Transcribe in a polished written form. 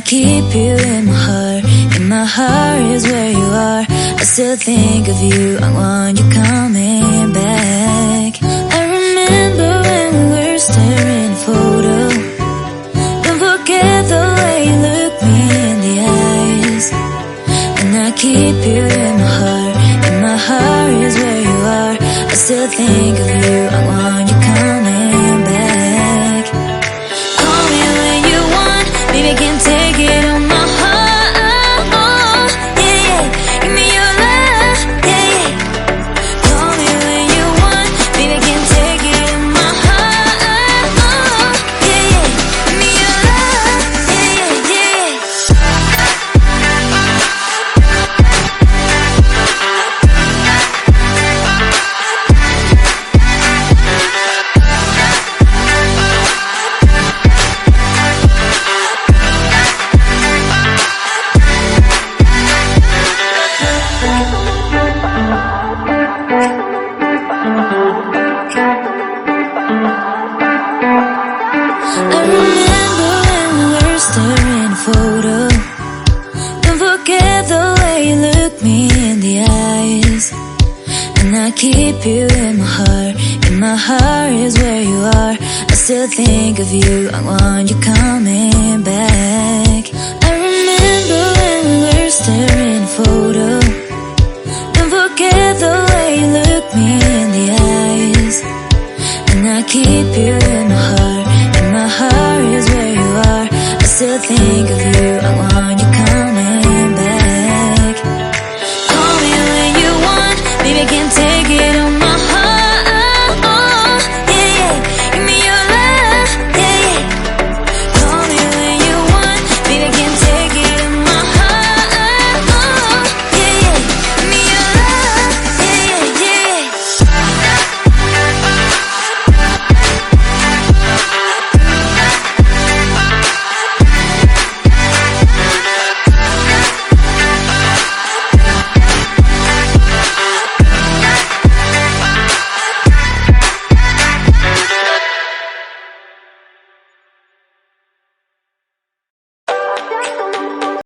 keep you in my heart. In my heart is where you are. I still think of you. I want you coming back. I remember when we were staring at a photo. Don't forget the way you look me in the eyes. And I keep you in my heart. In my heart is where you are. I still think of you. I want you coming back. Call me when you want. Baby, I can't take it on my heart. Yeah, yeah. Give me your love. Yeah, yeah. Call me when you want. Baby, I can't take it on my heart. Yeah, yeah. Give me your love. Yeah, yeah, yeah. I remember when we were staring at a photo. Don't forget the way you look me in the eyes. And I keep you in my heart. In my heart is where you are. I still think of you. I want you coming back. I remember when we were staring at a photo. Don't forget the way you look me in the eyes. And I keep you in my heart.